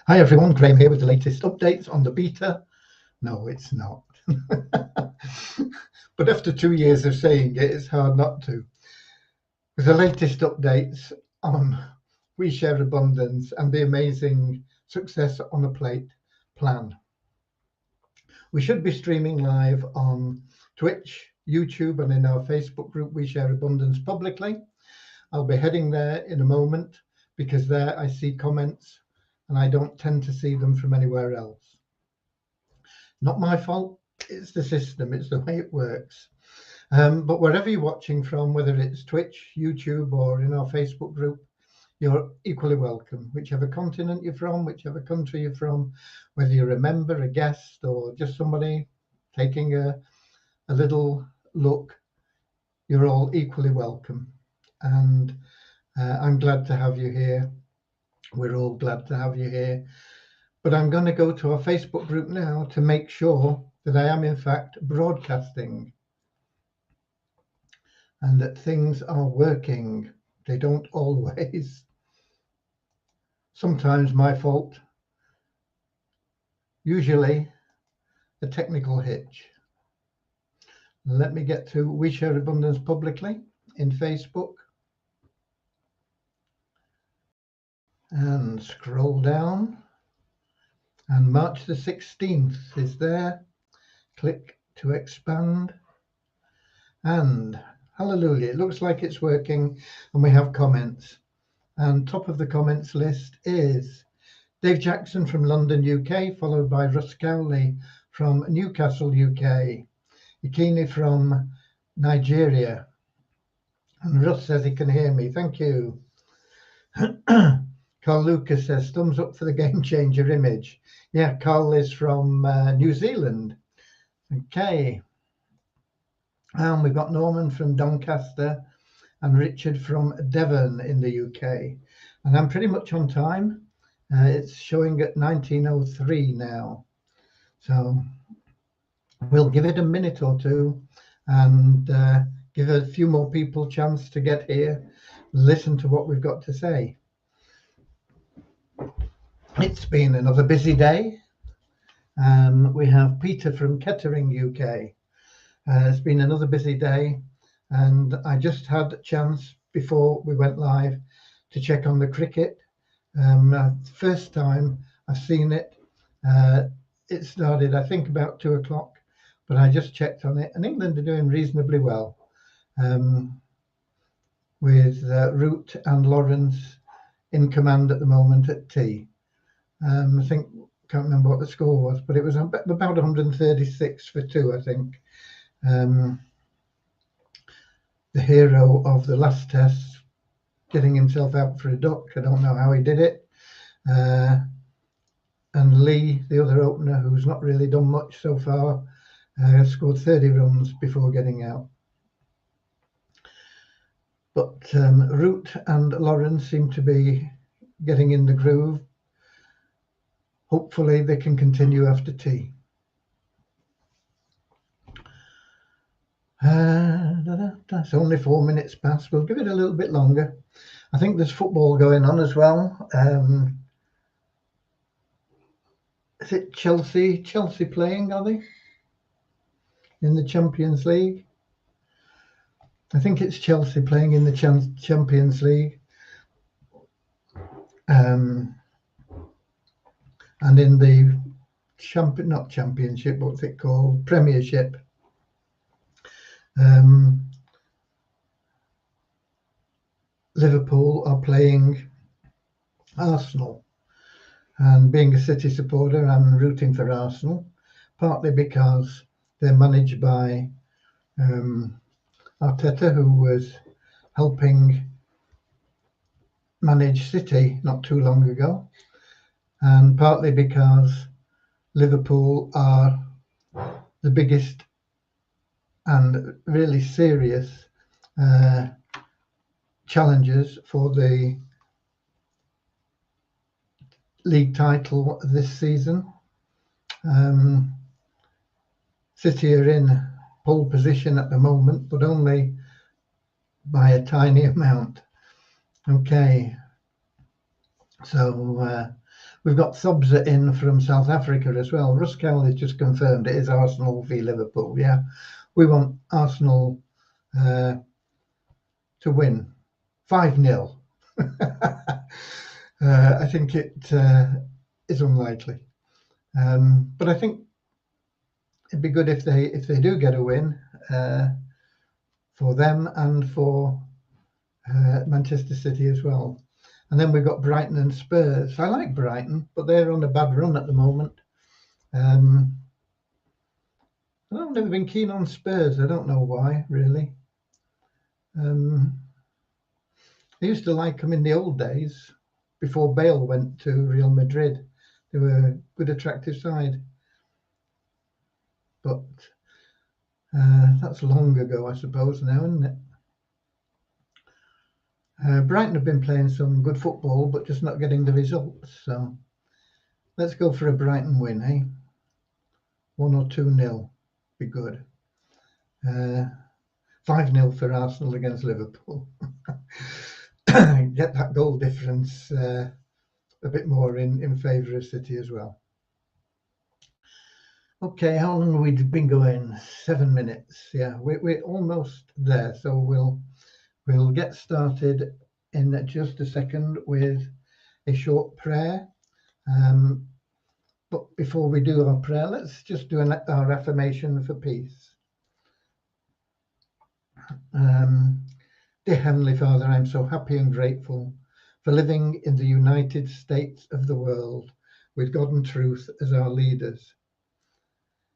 Hi everyone, Graham here with the latest updates on the beta. No, it's not. But after 2 years of saying it, it's hard not to. With the latest updates on We Share Abundance and the amazing Success on a Plate plan. We should be streaming live on Twitch, YouTube, and in our Facebook group, We Share Abundance publicly. I'll be heading there in a moment because there I see comments and I don't tend to see them from anywhere else. Not my fault, it's the system, it's the way it works. But wherever you're watching from, whether it's Twitch, YouTube, or in our Facebook group, you're equally welcome. Whichever continent you're from, whichever country you're from, whether you're a member, a guest, or just somebody taking a little look, you're all equally welcome. And I'm glad to have you here. We're all glad to have you here. But I'm going to go to our Facebook group now to make sure that I am in fact broadcasting and that things are working. They don't always. Sometimes my fault. Usually a technical hitch. Let me get to We Share Abundance publicly in Facebook and scroll down. And March the 16th is there. Click to expand. And hallelujah, it looks like it's working and we have comments. And top of the comments list is Dave Jackson from London, UK, followed by Russ Cowley from Newcastle, UK, Ikini from Nigeria. And Russ says he can hear me. Thank you. Carl Lucas says thumbs up for the game changer image. Yeah, Carl is from New Zealand. Okay. And we've got Norman from Doncaster and Richard from Devon in the UK. And I'm pretty much on time. It's showing at 19:03 now. So we'll give it a minute or two and give a few more people a chance to get here, listen to what we've got to say. It's been another busy day. We have Peter from Kettering, UK. It's been another busy day, and I just had a chance before we went live to check on the cricket. First time I've seen it. It started, I think, about 2 o'clock, but I just checked on it, and England are doing reasonably well with Root and Lawrence in command at the moment at tea. I think, can't remember what the score was, but it was about 136 for 2, I think. The hero of the last test getting himself out for a duck. I don't know how he did it. And Lee, the other opener, who's not really done much so far, scored 30 runs before getting out. But Root and Lawrence seem to be getting in the groove. Hopefully they can continue after tea. That's only 4 minutes past. We'll give it a little bit longer. I think there's football going on as well. Is it Chelsea? Chelsea playing, are they? In the Champions League? I think it's Chelsea playing in the Champions League. And in the not championship, what's it called? Premiership. Liverpool are playing Arsenal. And being a City supporter, I'm rooting for Arsenal, partly because they're managed by Arteta, who was helping manage City not too long ago, and partly because Liverpool are the biggest and really serious challengers for the league title this season. City are in pole position at the moment, but only by a tiny amount. Okay, so We've got Thobsa in from South Africa as well. Russ Cowell has just confirmed it is Arsenal v Liverpool. Yeah, we want Arsenal to win 5-0. I think it is unlikely, but I think it'd be good if they do get a win for them and for Manchester City as well. And then we've got Brighton and Spurs. I like Brighton, but they're on a bad run at the moment. I've never been keen on Spurs. I don't know why, really. I used to like them in the old days, before Bale went to Real Madrid. They were a good, attractive side. But that's long ago, I suppose, now, isn't it? Brighton have been playing some good football, but just not getting the results. So let's go for a Brighton win, eh? 1 or 2-0, be good. 5-0 for Arsenal against Liverpool. Get that goal difference a bit more in favour of City as well. Okay, how long have we been going? 7 minutes. Yeah, we're almost there, so we'll get started in just a second with a short prayer. But before we do our prayer, let's just do our affirmation for peace. Dear Heavenly Father, I'm so happy and grateful for living in the United States of the world with God and truth as our leaders.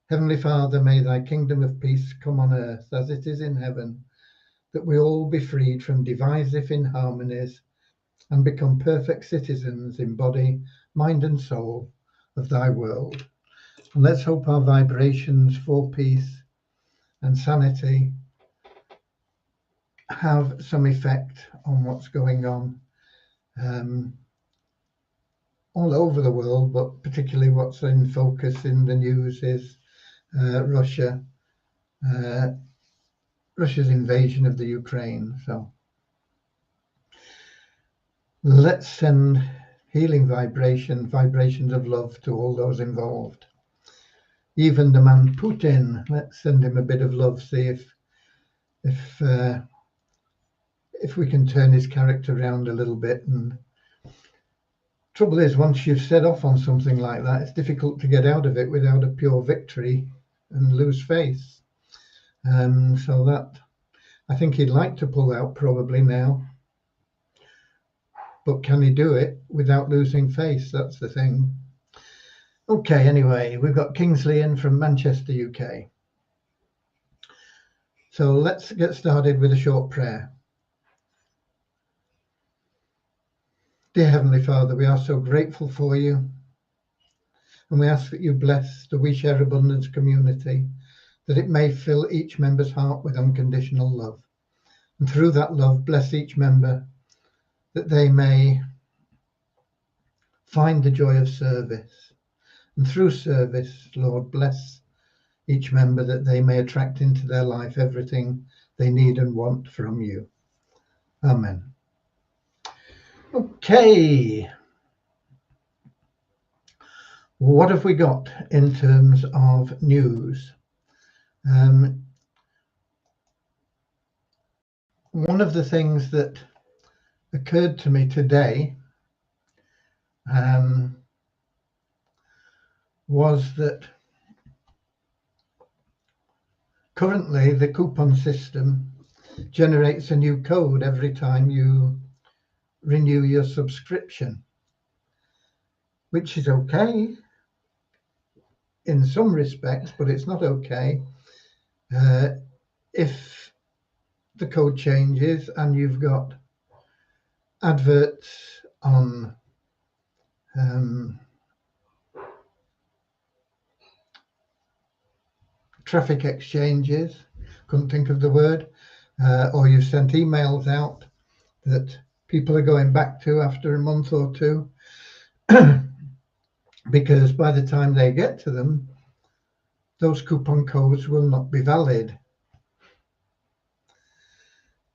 Heavenly Father, may thy kingdom of peace come on earth as it is in heaven, that we all be freed from divisive inharmonies and become perfect citizens in body, mind and soul of thy world. And let's hope our vibrations for peace and sanity have some effect on what's going on all over the world, but particularly what's in focus in the news is Russia's invasion of the Ukraine. So let's send healing vibrations of love to all those involved. Even the man Putin, let's send him a bit of love, see if we can turn his character around a little bit. And trouble is, once you've set off on something like that, it's difficult to get out of it without a pure victory and lose face. So that, I think he'd like to pull out probably now, but can he do it without losing face? That's the thing. Okay, anyway, we've got Kingsley in from Manchester, UK. So let's get started with a short prayer. Dear Heavenly Father, we are so grateful for you, and we ask that you bless the We Share Abundance community, that it may fill each member's heart with unconditional love. And through that love, bless each member, that they may find the joy of service. And through service, Lord, bless each member, that they may attract into their life everything they need and want from you. Amen. Okay. What have we got in terms of news? One of the things that occurred to me today was that currently the coupon system generates a new code every time you renew your subscription, which is okay in some respects, but it's not okay if the code changes and you've got adverts on traffic exchanges, couldn't think of the word, or you've sent emails out that people are going back to after a month or two, because by the time they get to them, those coupon codes will not be valid.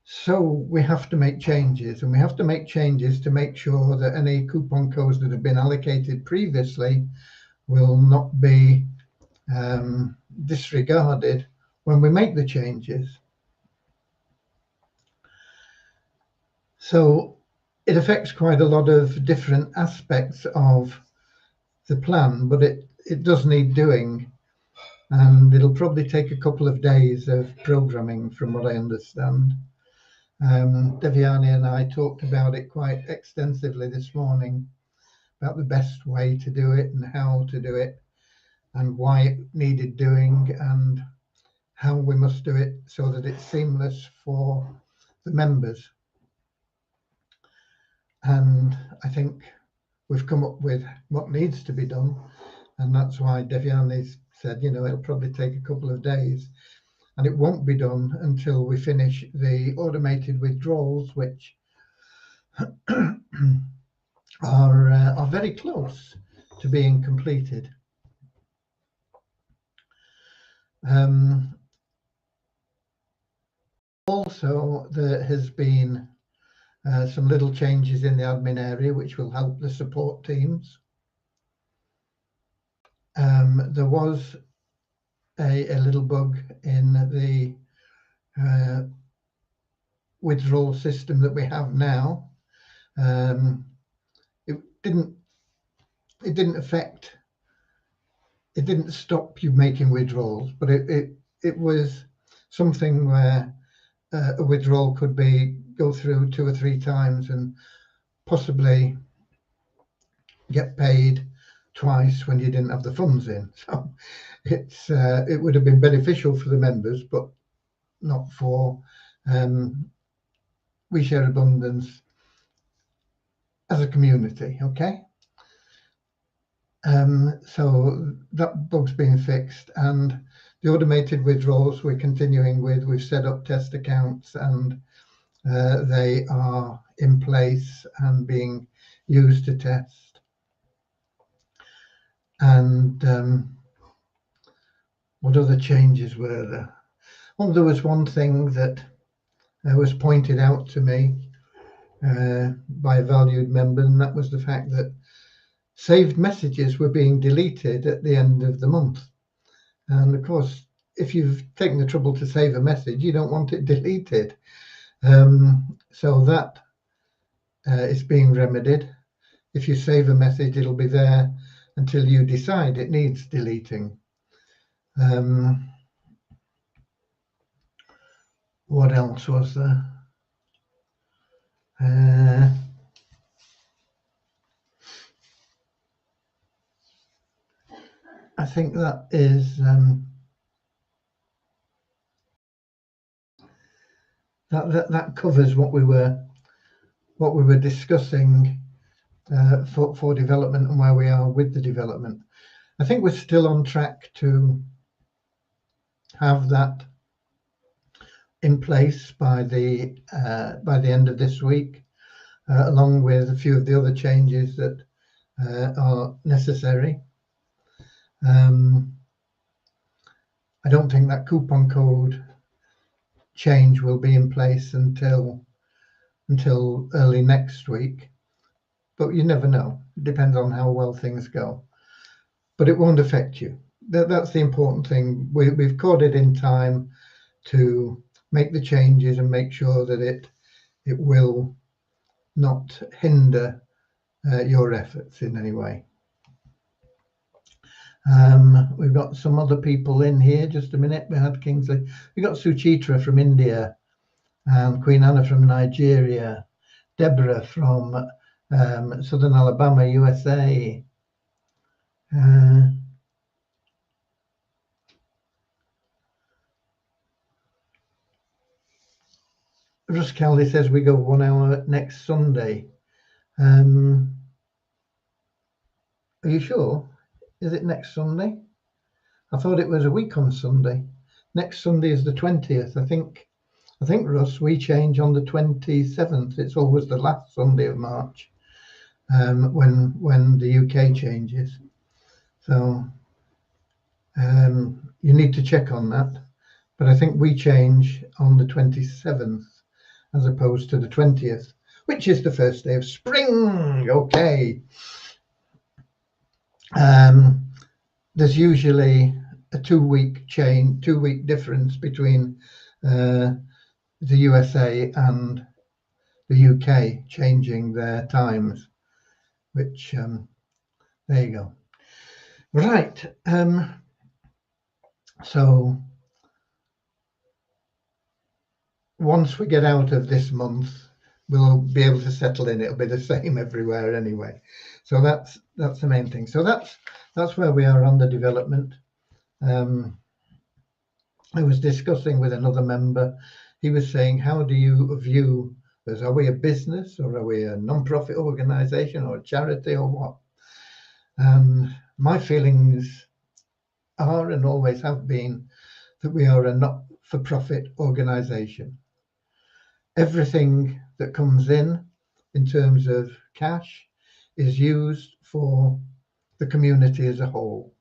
So we have to make changes, and we have to make changes to make sure that any coupon codes that have been allocated previously will not be disregarded when we make the changes. So it affects quite a lot of different aspects of the plan, but it does need doing, and it'll probably take a couple of days of programming from what I understand. Devyani and I talked about it quite extensively this morning, about the best way to do it and how to do it and why it needed doing and how we must do it so that it's seamless for the members. And I think we've come up with what needs to be done, and that's why Devyani said, it'll probably take a couple of days, and it won't be done until we finish the automated withdrawals, which are very close to being completed. Also, there has been some little changes in the admin area which will help the support teams. There was a little bug in the withdrawal system that we have now. It didn't stop you making withdrawals, but it was something where a withdrawal could go through 2 or 3 times and possibly get paid twice when you didn't have the funds in. So it would have been beneficial for the members, but not for We Share Abundance as a community. Okay. So that bug's being fixed, and the automated withdrawals we're continuing with. We've set up test accounts, and they are in place and being used to test. And what other changes were there? Well, there was one thing that was pointed out to me by a valued member, and that was the fact that saved messages were being deleted at the end of the month. And of course, if you've taken the trouble to save a message, you don't want it deleted. So that is being remedied. If you save a message, it'll be there until you decide it needs deleting. What else was there? I think that is that covers what we were discussing for development and where we are with the development. I think we're still on track to have that in place by the end of this week, along with a few of the other changes that are necessary. I don't think that coupon code change will be in place until early next week, but you never know. It depends on how well things go, but it won't affect you. That's the important thing. We've caught it in time to make the changes and make sure that it will not hinder your efforts in any way. We've got some other people in here. Just a minute. We had Kingsley. We got Suchitra from India, and Queen Anna from Nigeria, Deborah from Southern Alabama, USA. Russ Kelly says we go 1 hour next Sunday. Are you sure? Is it next Sunday? I thought it was a week on Sunday. Next Sunday is the 20th. I think, Russ, we change on the 27th. It's always the last Sunday of March when the UK changes. So you need to check on that. But I think we change on the 27th. as opposed to the 20th, which is the first day of spring. Okay. There's usually a 2-week difference between the USA and the UK changing their times, which there you go. Right. So once we get out of this month, we'll be able to settle in. It'll be the same everywhere anyway. So that's the main thing. So that's where we are on the development. I was discussing with another member. He was saying, how do you view us? Are we a business, or are we a non-profit organization, or a charity, or what? My feelings are, and always have been, that we are a not-for-profit organization. Everything that comes in terms of cash is used for the community as a whole.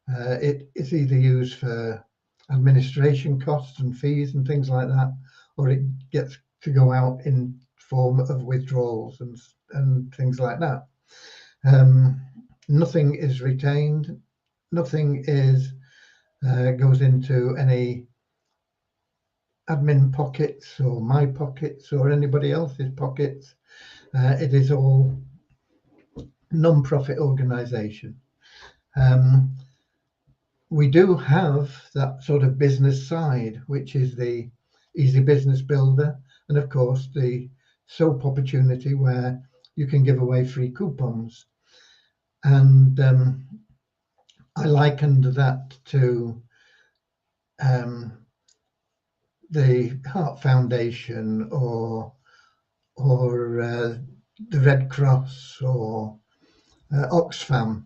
It is either used for administration costs and fees and things like that, or it gets to go out in form of withdrawals and things like that. Nothing is retained. Nothing is goes into any admin pockets or my pockets or anybody else's pockets. It is all non-profit organization. We do have that sort of business side, which is the Easy Business Builder, and of course the soap opportunity where you can give away free coupons. And I likened that to the Heart Foundation or the Red Cross or Oxfam,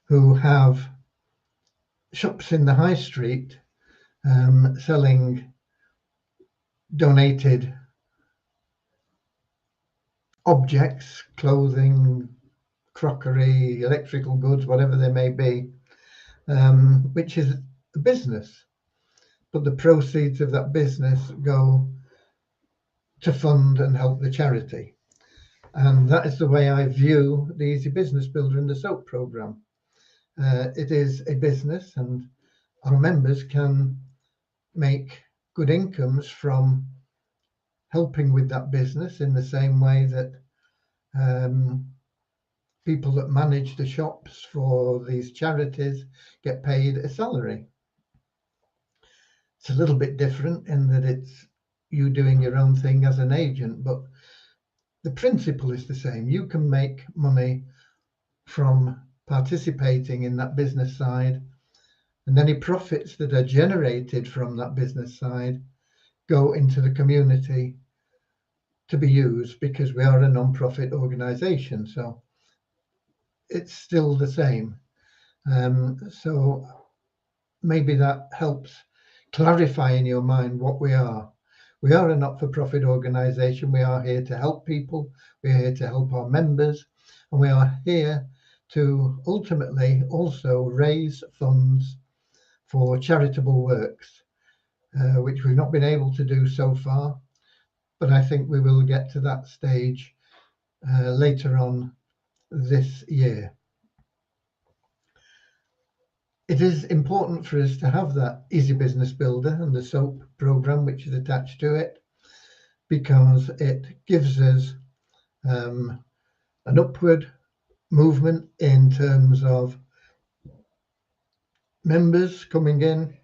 who have shops in the high street selling donated objects, clothing, crockery, electrical goods, whatever they may be, which is a business. But the proceeds of that business go to fund and help the charity. And that is the way I view the Easy Business Builder and the SOAP program. It is a business, and our members can make good incomes from helping with that business in the same way that people that manage the shops for these charities get paid a salary. It's a little bit different in that it's you doing your own thing as an agent, but the principle is the same. You can make money from participating in that business side, and any profits that are generated from that business side go into the community to be used, because we are a non-profit organization. So it's still the same. So maybe that helps clarify in your mind what we are. We are a not-for-profit organization. We are here to help people. We are here to help our members. And we are here to ultimately also raise funds for charitable works, which we've not been able to do so far. But I think we will get to that stage later on this year. It is important for us to have that Easy Business Builder and the SOAP program, which is attached to it, because it gives us an upward movement in terms of members coming in,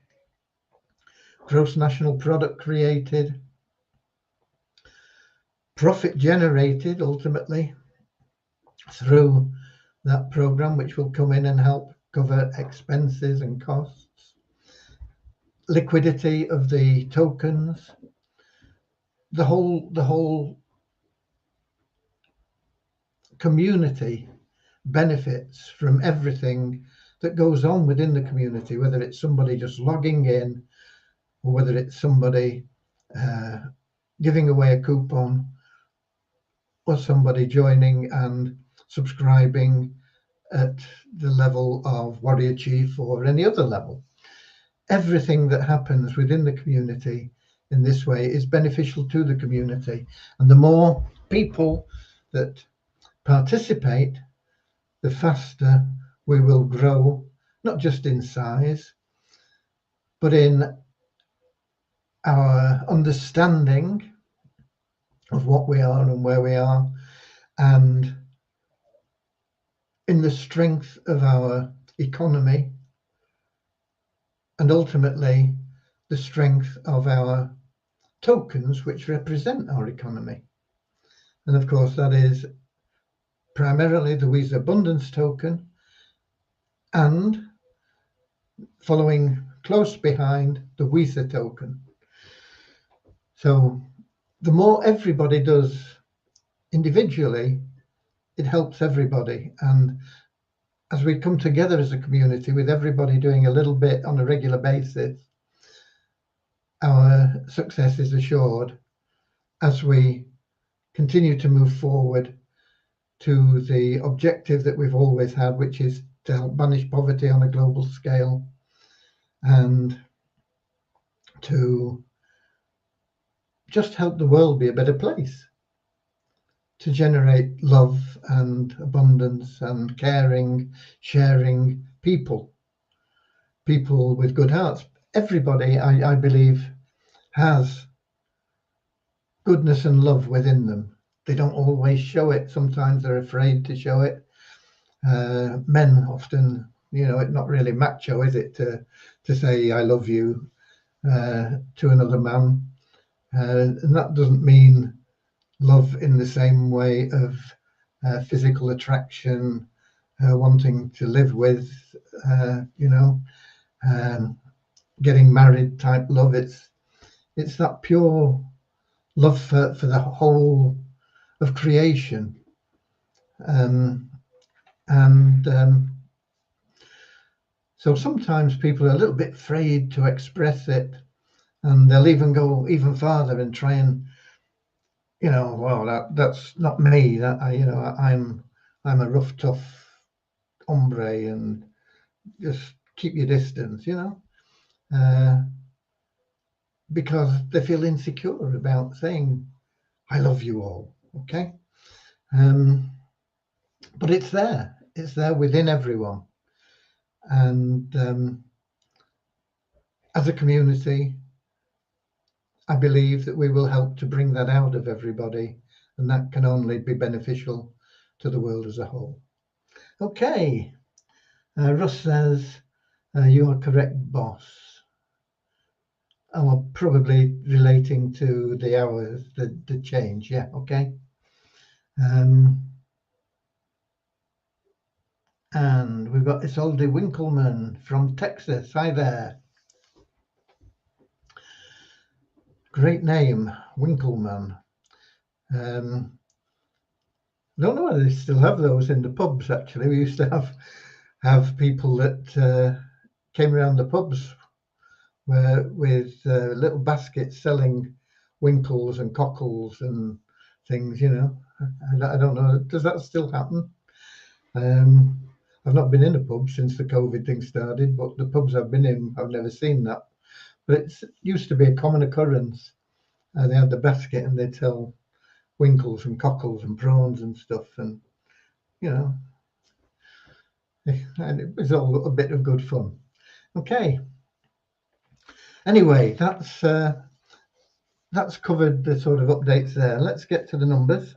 gross national product created, profit generated ultimately through that program, which will come in and help cover expenses and costs, liquidity of the tokens, the whole community benefits from everything that goes on within the community, whether it's somebody just logging in or whether it's somebody giving away a coupon or somebody joining and subscribing at the level of Warrior Chief or any other level. Everything that happens within the community in this way is beneficial to the community. And the more people that participate, the faster we will grow, not just in size, but in our understanding of what we are and where we are, and in the strength of our economy, and ultimately the strength of our tokens which represent our economy. And of course that is primarily the WISA Abundance token, and following close behind the WISA token. So the more everybody does individually, it helps everybody. And as we come together as a community with everybody doing a little bit on a regular basis, our success is assured as we continue to move forward to the objective that we've always had, which is to help banish poverty on a global scale and to just help the world be a better place, to generate love and abundance and caring, sharing people with good hearts. Everybody, I believe, has goodness and love within them. They don't always show it. Sometimes they're afraid to show it. Men often, it's not really macho, is it, to say I love you to another man. And that doesn't mean love in the same way of physical attraction, wanting to live with, getting married type love. It's that pure love for the whole of creation. So sometimes people are a little bit afraid to express it, and they'll even go even farther and try and, well, that's not me. That I'm a rough, tough hombre, and just keep your distance, because they feel insecure about saying, I love you all, okay? But it's there within everyone. And as a community, I believe that we will help to bring that out of everybody, and that can only be beneficial to the world as a whole. Okay, Russ says, you are correct, boss. Oh, probably relating to the hours, the change. Yeah, okay. And we've got Isolde Winkleman from Texas. Hi there. Great name, Winkleman. Don't know whether they still have those in the pubs. Actually, we used to have people that came around the pubs with little baskets selling winkles and cockles and things. I don't know. Does that still happen? I've not been in a pub since the COVID thing started, but the pubs I've been in, I've never seen that. But it used to be a common occurrence. They had the basket and they'd sell winkles and cockles and prawns and stuff, and and it was all a bit of good fun. Okay. Anyway, that's covered the sort of updates there. Let's get to the numbers.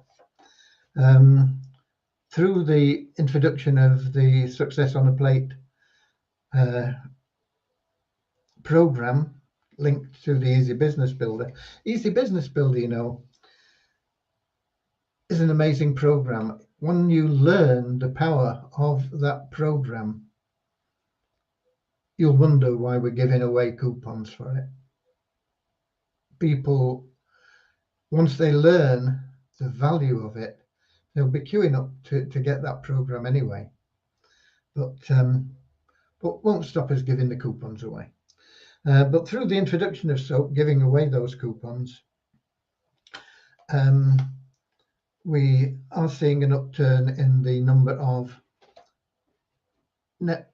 Through the introduction of the Success on a Plate program linked to the Easy Business Builder. Easy Business Builder, is an amazing program. When you learn the power of that program, you'll wonder why we're giving away coupons for it. People, once they learn the value of it, they'll be queuing up to get that program anyway. But won't stop us giving the coupons away. But through the introduction of SOAP, giving away those coupons, we are seeing an upturn in the number of net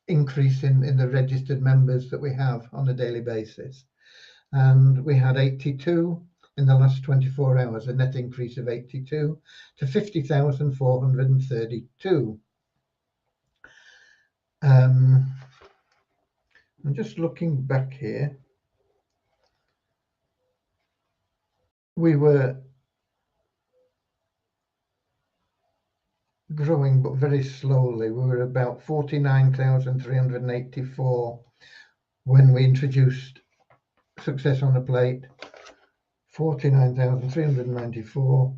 increase in the registered members that we have on a daily basis. and we had 82 in the last 24 hours, a net increase of 82 to 50,432. I'm just looking back here. We were growing, but very slowly. We were about 49,384 when we introduced Success on a Plate. 49,394,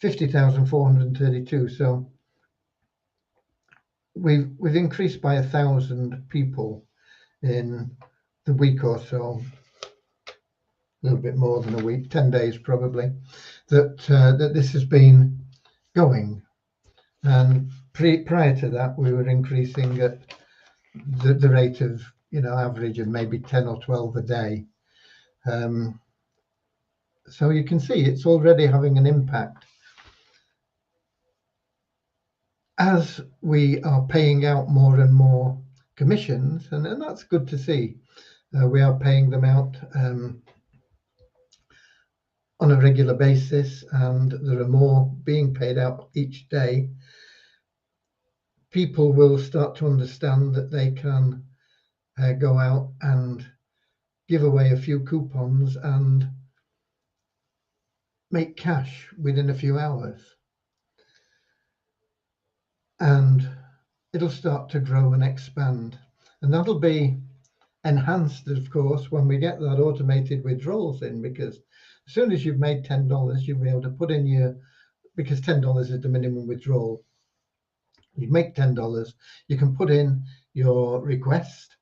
50,432. So we've increased by 1,000 people in the week or so, a little bit more than a week, 10 days probably, that this has been going. And prior to that, we were increasing at the rate of, average of maybe 10 or 12 a day. So you can see it's already having an impact. As we are paying out more and more commissions, and that's good to see, we are paying them out on a regular basis, and there are more being paid out each day. People will start to understand that they can go out and give away a few coupons and make cash within a few hours. And it'll start to grow and expand. And that'll be enhanced, of course, when we get that automated withdrawals in, because as soon as you've made $10, you'll be able to put in because $10 is the minimum withdrawal. You make $10, you can put in your request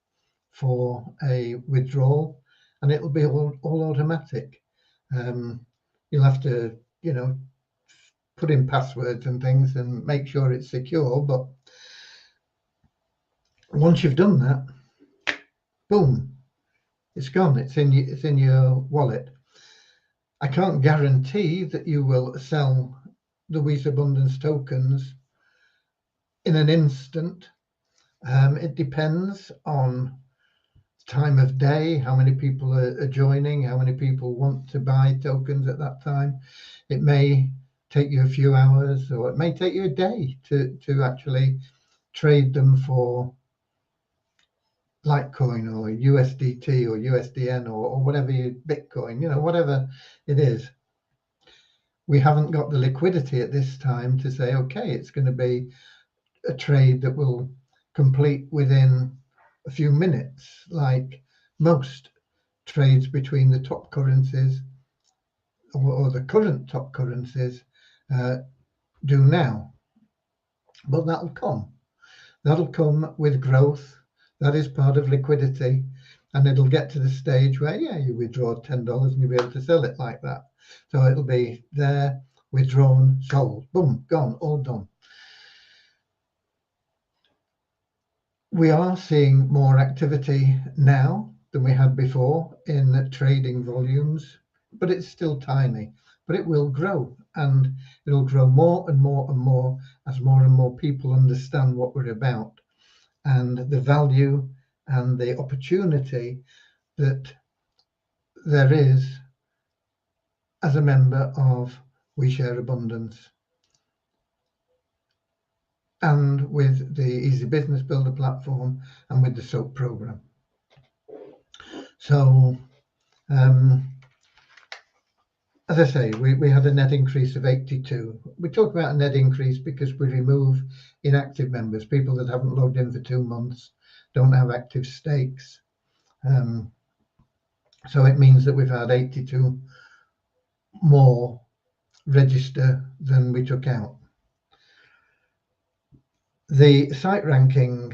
for a withdrawal, and it'll be all automatic. You'll have to, put in passwords and things and make sure it's secure, but once you've done that, boom, it's gone. It's in your wallet. I can't guarantee that you will sell the Wheeze Abundance tokens in an instant. It depends on time of day, how many people are joining, how many people want to buy tokens at that time. It may take you a few hours, or it may take you a day to actually trade them for Litecoin or USDT or USDN or whatever Bitcoin, whatever it is. We haven't got the liquidity at this time to say, okay, it's going to be a trade that will complete within a few minutes, like most trades between the top currencies or the current top currencies do now. But that'll come. That'll come with growth. That is part of liquidity. And it'll get to the stage where, you withdraw $10 and you'll be able to sell it like that. So it'll be there, withdrawn, sold, boom, gone, all done. We are seeing more activity now than we had before in trading volumes, but it's still tiny. But it will grow, and it'll grow more and more and more as more and more people understand what we're about and the value and the opportunity that there is as a member of We Share Abundance. And with the Easy Business Builder platform and with the SOAP program. So, as I say, we had a net increase of 82. We talk about a net increase because we remove inactive members, people that haven't logged in for 2 months, don't have active stakes. So it means that we've had 82 more register than we took out. The site ranking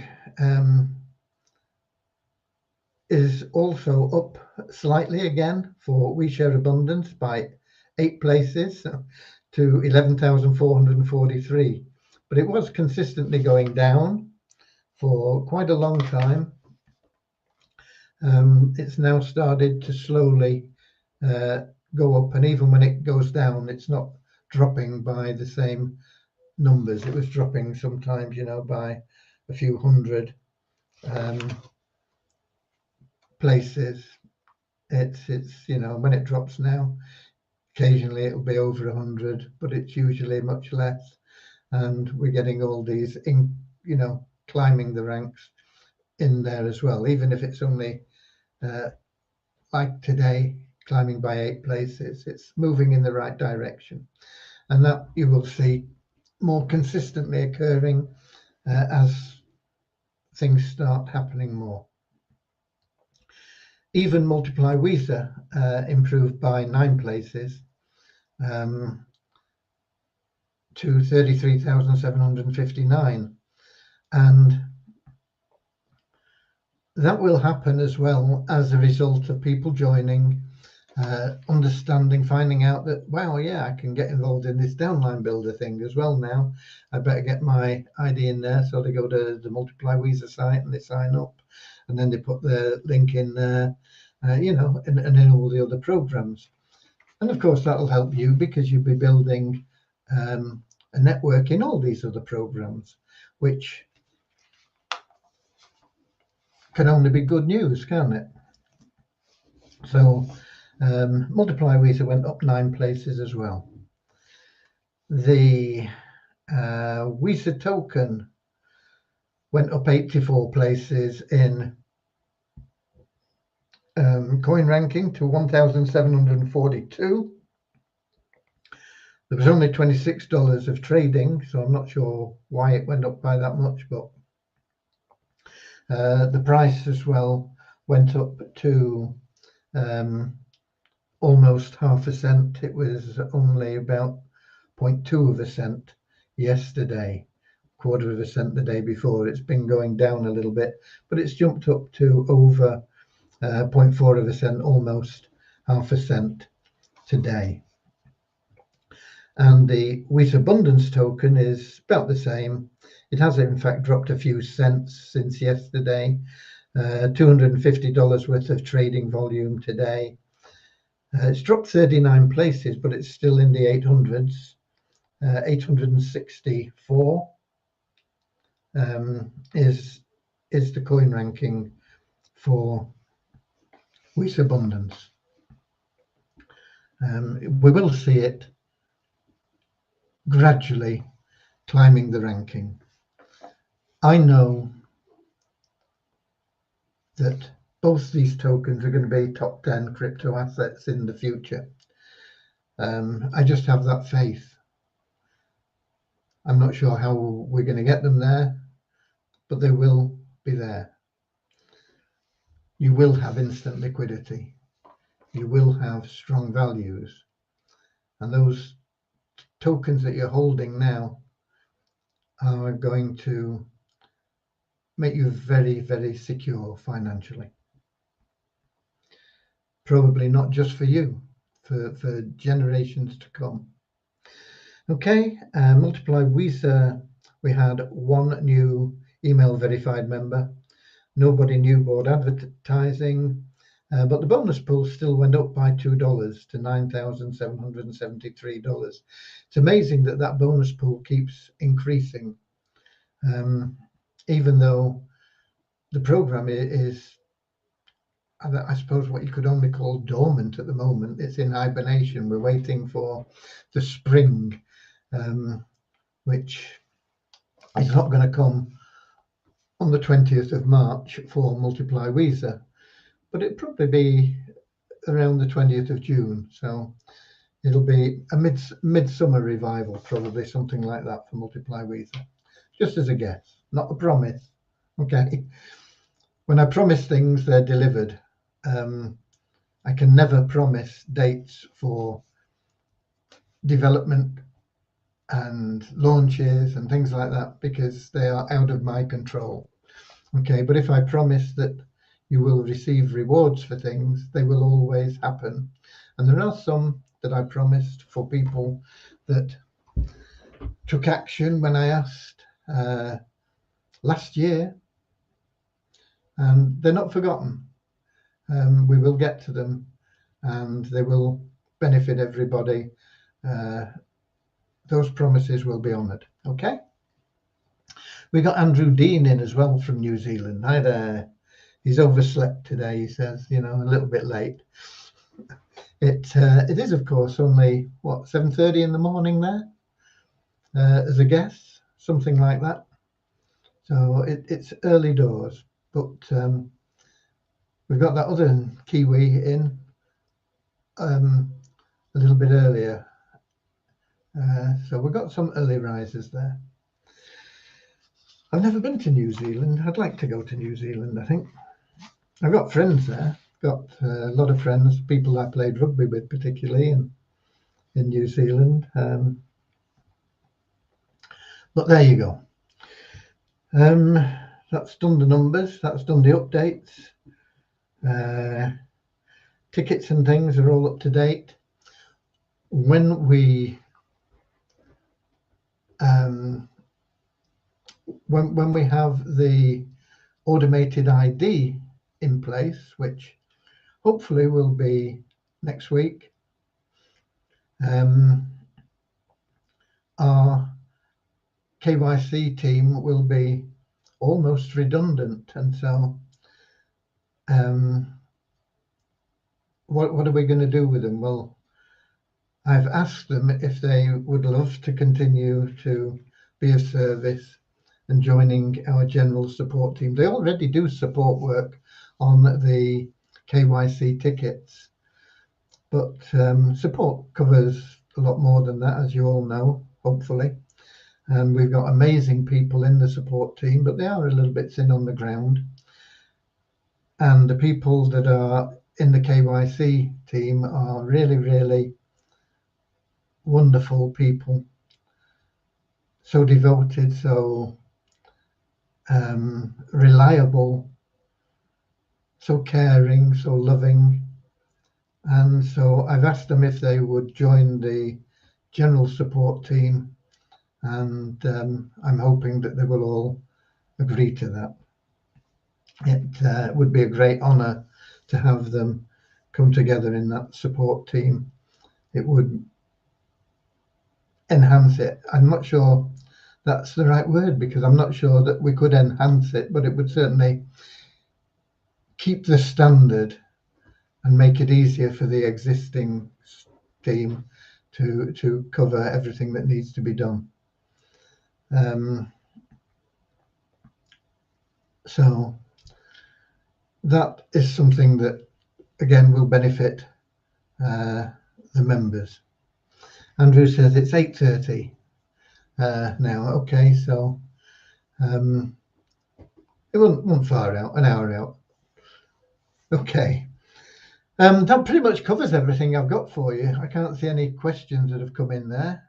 is also up slightly again for We Share Abundance by 8 places to 11,443. But it was consistently going down for quite a long time. It's now started to slowly go up, and even when it goes down, it's not dropping by the same numbers. It was dropping sometimes, by a few hundred places It's when it drops now, occasionally it'll be over 100, but it's usually much less. And we're getting all these climbing the ranks in there as well, even if it's only like today, climbing by 8 places. It's moving in the right direction, and that you will see more consistently occurring as things start happening more. Even Multiply Weezer improved by 9 places to 33,759, and that will happen as well as a result of people joining, understanding, finding out that, wow, yeah, I can get involved in this downline builder thing as well now. I better get my ID in there. So they go to the Multiply Weezer site and they sign up, and then they put the link in there, and in all the other programs. And of course, that'll help you because you'll be building a network in all these other programs, which can only be good news, can't it? So Multiply Weezer went up 9 places as well. The Weezer token went up 84 places in coin ranking to 1,742. There was only $26 of trading, so I'm not sure why it went up by that much, but the price as well went up to almost half a cent. It was only about 0.2 of a cent yesterday, quarter of a cent the day before. It's been going down a little bit, but it's jumped up to over 0.4 of a cent, almost half a cent today. And the Wheat Abundance token is about the same. It has in fact dropped a few cents since yesterday. $250 worth of trading volume today. It's dropped 39 places, but it's still in the 800s. 864 is the coin ranking for Wheat Abundance. We will see it gradually climbing the ranking. I know that both these tokens are going to be top 10 crypto assets in the future. I just have that faith. I'm not sure how we're going to get them there, but they will be there. You will have instant liquidity. You will have strong values. And those tokens that you're holding now are going to make you very, very secure financially. Probably not just for you, for generations to come. Okay, Multiply Weezer, we had 1 new email verified member. Nobody knew about advertising, but the bonus pool still went up by $2 to $9,773. It's amazing that that bonus pool keeps increasing, even though the program is, I suppose, what you could only call dormant at the moment. It's in hibernation. We're waiting for the spring, which is not going to come on the 20th of March for Multiply Weezer, but it'll probably be around the 20th of June. So it'll be a midsummer revival, probably something like that for Multiply Weezer. Just as a guess, not a promise. Okay. When I promise things, they're delivered. I can never promise dates for development and launches and things like that because they are out of my control. Okay, but if I promise that you will receive rewards for things, they will always happen. And there are some that I promised for people that took action when I asked last year, and they're not forgotten. We will get to them and they will benefit everybody. Those promises will be honoured. Okay. We got Andrew Dean in as well from New Zealand. Hi there. He's overslept today, he says, a little bit late. It is, of course, only, 7:30 in the morning there, as a guess, something like that. So it's early doors, but we've got that other Kiwi in a little bit earlier. So we've got some early risers there. I've never been to New Zealand. I'd like to go to New Zealand, I think. I've got friends there. Got a lot of friends, people I played rugby with, particularly in New Zealand. But there you go. That's done the numbers. That's done the updates. Tickets and things are all up to date. When we when we have the automated ID in place, which hopefully will be next week, our KYC team will be almost redundant, and so what are we going to do with them? Well, I've asked them if they would love to continue to be of service and joining our general support team. They already do support work on the KYC tickets, but support covers a lot more than that, as you all know, hopefully. And we've got amazing people in the support team, but they are a little bit thin on the ground. And the people that are in the KYC team are really, really wonderful people. So devoted, so reliable, so caring, so loving. And so I've asked them if they would join the general support team, and I'm hoping that they will all agree to that. It would be a great honour to have them come together in that support team. It would enhance it. I'm not sure that's the right word, because I'm not sure that we could enhance it, but it would certainly keep the standard and make it easier for the existing team to cover everything that needs to be done. So that is something that, again, will benefit the members. Andrew says it's 8:30 now. Okay, so it wasn't far out, an hour out. Okay. That pretty much covers everything I've got for you. I can't see any questions that have come in there.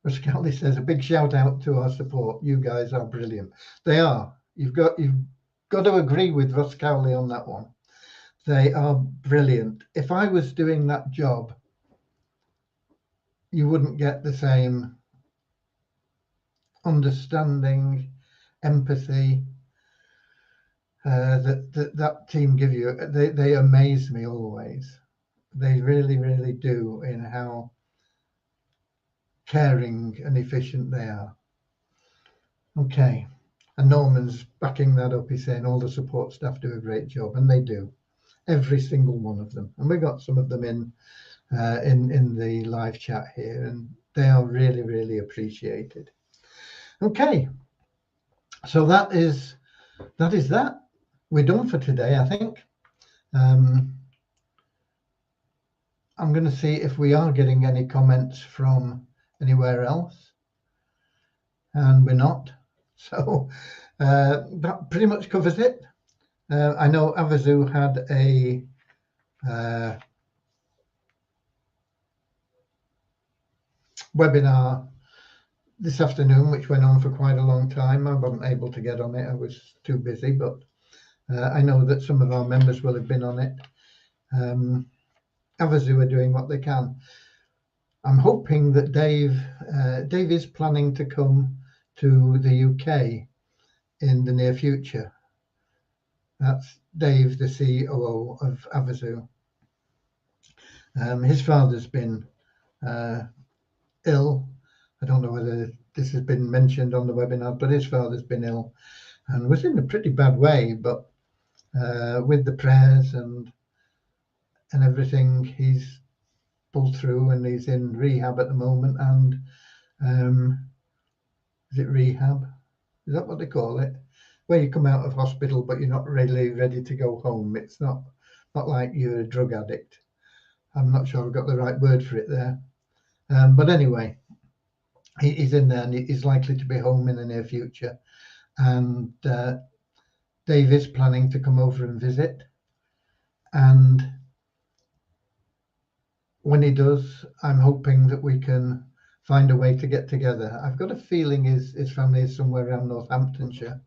Rascaldi says a big shout out to our support. You guys are brilliant. They are. You've got to agree with Rascaldi on that one. They are brilliant. If I was doing that job, you wouldn't get the same understanding, empathy that team give you. They amaze me always. They really, really do, in how caring and efficient they are. Okay, and Norman's backing that up. He's saying all the support staff do a great job, and they do, every single one of them. And we got some of them in the live chat here, and they are really, really appreciated. Okay, so that is that. We're done for today, I think. I'm going to see if we are getting any comments from anywhere else, and we're not. So that pretty much covers it. I know Avazu had a webinar this afternoon, which went on for quite a long time. I wasn't able to get on it. I was too busy, but I know that some of our members will have been on it. Avazu are doing what they can. I'm hoping that Dave is planning to come to the UK in the near future. That's Dave, the COO of Avazu. His father's been ill. I don't know whether this has been mentioned on the webinar, but his father's been ill, and was in a pretty bad way, but with the prayers and everything, he's pulled through, and he's in rehab at the moment. And is it rehab? Is that what they call it? Where you come out of hospital, but you're not really ready to go home. It's not like you're a drug addict. I'm not sure I've got the right word for it there. But anyway, he's in there, and he's likely to be home in the near future. And Dave is planning to come over and visit. And when he does, I'm hoping that we can find a way to get together. I've got a feeling his family is somewhere around Northamptonshire.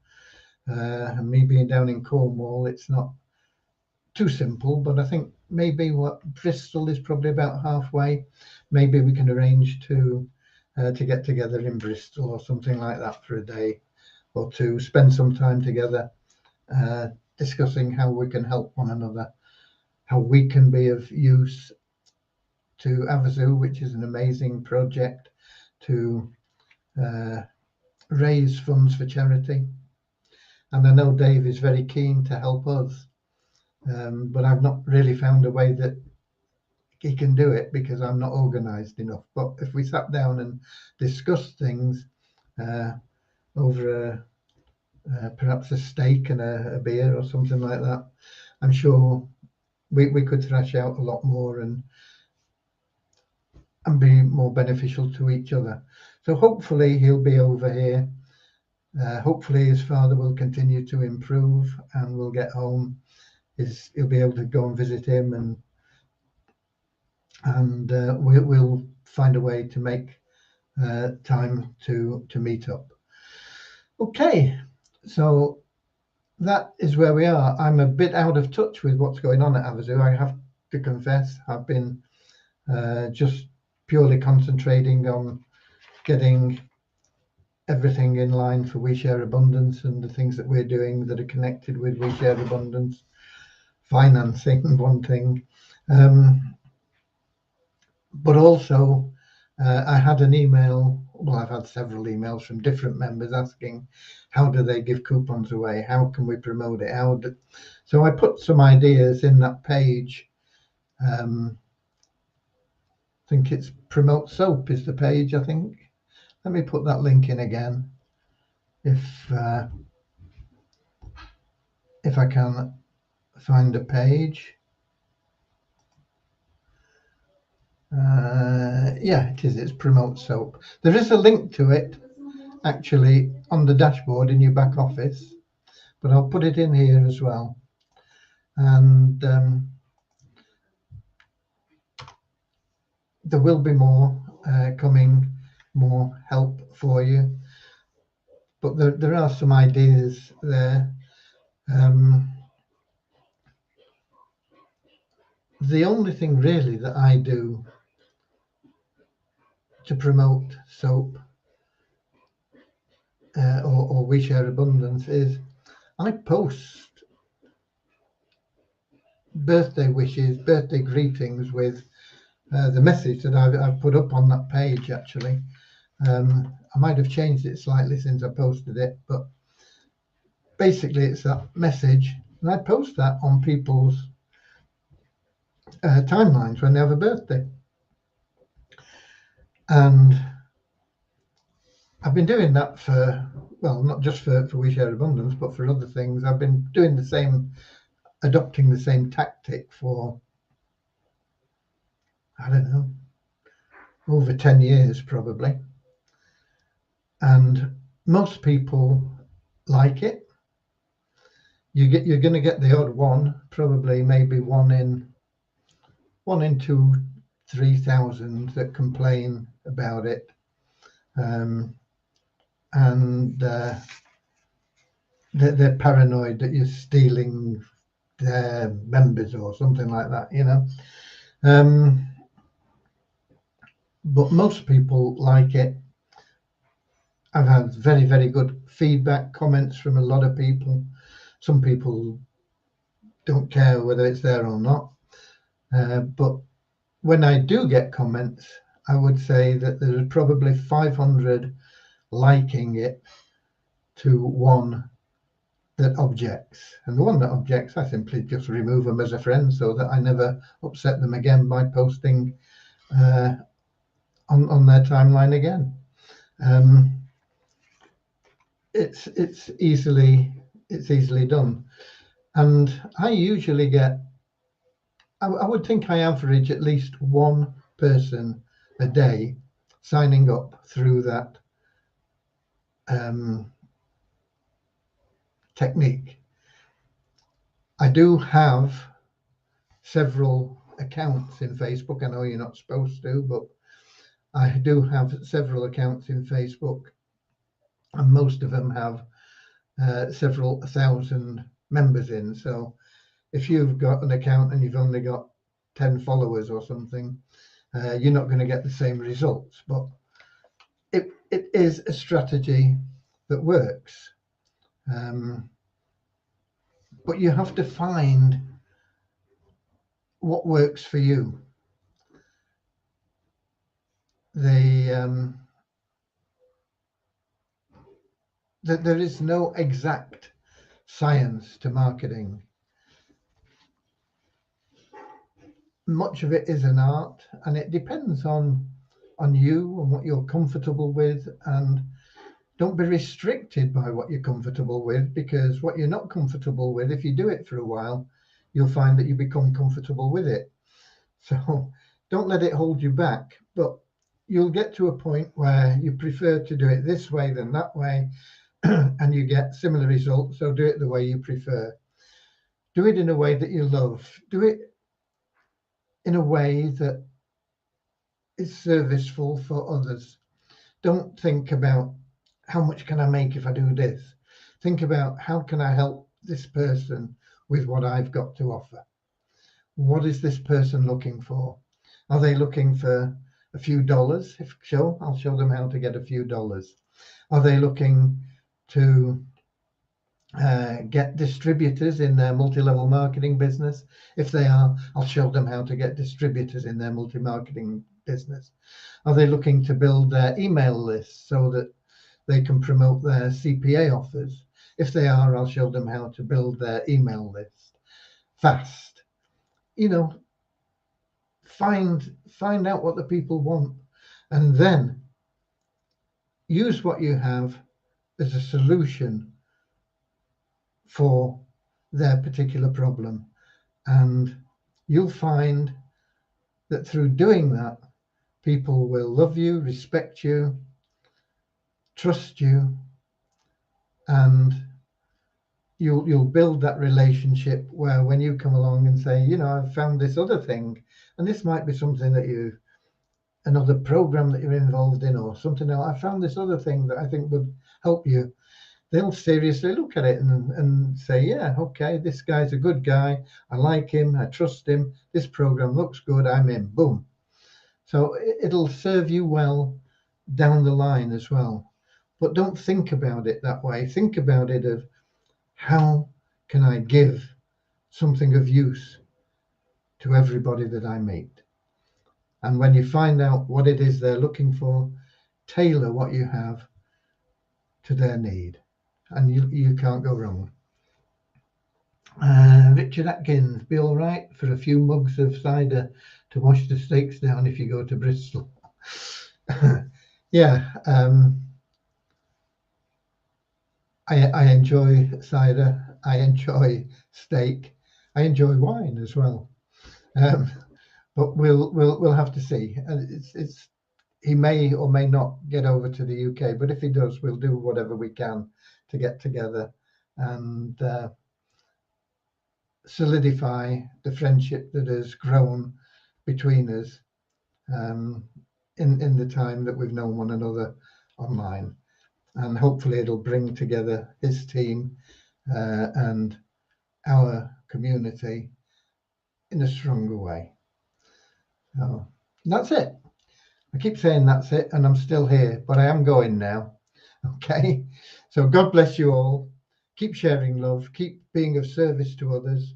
And me being down in Cornwall, it's not too simple, but I think maybe Bristol is probably about halfway. Maybe we can arrange to get together in Bristol or something like that for a day or two, spend some time together, discussing how we can help one another, how we can be of use to Avazu, which is an amazing project to raise funds for charity. And I know Dave is very keen to help us, but I've not really found a way that he can do it because I'm not organised enough. But if we sat down and discussed things over perhaps a steak and a beer or something like that, I'm sure we could thrash out a lot more and be more beneficial to each other. So hopefully he'll be over here. Hopefully his father will continue to improve and we'll get home. He'll be able to go and visit him, and we'll find a way to make time to meet up. Okay, so that is where we are. I'm a bit out of touch with what's going on at Avazu. I have to confess, I've been just purely concentrating on getting everything in line for We Share Abundance and the things that we're doing that are connected with We Share Abundance. Financing, one thing. But also, I had an email, well, I've had several emails from different members asking, how do they give coupons away? How can we promote it? So I put some ideas in that page. I think it's Promote Soap is the page, I think. Let me put that link in again. If I can find a page. Yeah, it is. It's Promote Soap. There is a link to it actually on the dashboard in your back office, but I'll put it in here as well. And there will be more coming, more help for you. But there are some ideas there. The only thing really that I do to promote soap or We Share Abundance is I post birthday wishes, birthday greetings with the message that I've put up on that page actually. I might have changed it slightly since I posted it, but basically it's that message, and I post that on people's timelines when they have a birthday. And I've been doing that for, well, not just for We Share Abundance, but for other things. I've been doing the same, adopting the same tactic for, I don't know, over 10 years probably. And most people like it. You're going to get the odd one, probably maybe one in 2,000-3,000 that complain about it, and they're paranoid that you're stealing their members or something like that, you know. But most people like it. I've had very, very good feedback, comments from a lot of people. Some people don't care whether it's there or not. But when I do get comments, I would say that there's probably 500 liking it to one that objects. And the one that objects, I simply just remove them as a friend so that I never upset them again by posting on their timeline again. It's easily done. And I usually get, I would think I average at least one person a day signing up through that technique. I do have several accounts in Facebook. I know you're not supposed to, but I do have several accounts in Facebook, and most of them have several thousand members in. So if you've got an account and you've only got 10 followers or something, you're not going to get the same results. But it is a strategy that works. But you have to find what works for you. There is no exact science to marketing. Much of it is an art, and it depends on you and what you're comfortable with. And don't be restricted by what you're comfortable with, because what you're not comfortable with, if you do it for a while, you'll find that you become comfortable with it. So don't let it hold you back, but you'll get to a point where you prefer to do it this way than that way, and you get similar results. So do it the way you prefer. Do it in a way that you love. Do it in a way that is serviceful for others. Don't think about how much can I make if I do this. Think about how can I help this person with what I've got to offer. What is this person looking for? Are they looking for a few dollars? If so, I'll show them how to get a few dollars. Are they looking to get distributors in their multi-level marketing business? If they are, I'll show them how to get distributors in their multi-marketing business. Are they looking to build their email list so that they can promote their CPA offers? If they are, I'll show them how to build their email list fast. Find out what the people want, and then use what you have as a solution for their particular problem. And you'll find that through doing that, people will love you, respect you, trust you, and you'll build that relationship where when you come along and say, I've found this other thing, and this might be something that another program that you're involved in or something else. I found this other thing that I think would help you. They'll seriously look at it and say, yeah, okay, this guy's a good guy. I like him. I trust him. This program looks good. I'm in. Boom. So it'll serve you well down the line as well. But don't think about it that way. Think about it of how can I give something of use to everybody that I meet? And when you find out what it is they're looking for, tailor what you have to their need, and you can't go wrong. Richard Atkins, be all right for a few mugs of cider to wash the steaks down if you go to Bristol. Yeah, I enjoy cider. I enjoy steak. I enjoy wine as well. But we'll have to see. It's he may or may not get over to the UK, but if he does, we'll do whatever we can to get together and solidify the friendship that has grown between us in the time that we've known one another online. And hopefully it'll bring together his team and our community in a stronger way. So that's it. I keep saying that's it, and I'm still here, but I am going now. Okay. So God bless you all. Keep sharing love, keep being of service to others,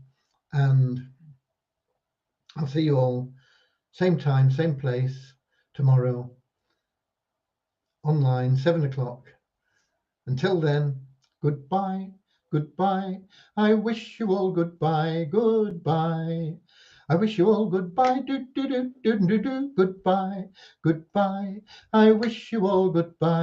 and I'll see you all same time, same place tomorrow online, 7 o'clock. Until then, goodbye. goodbye. I wish you all goodbye, goodbye. I wish you all goodbye, do do do do do do, goodbye, goodbye. I wish you all goodbye.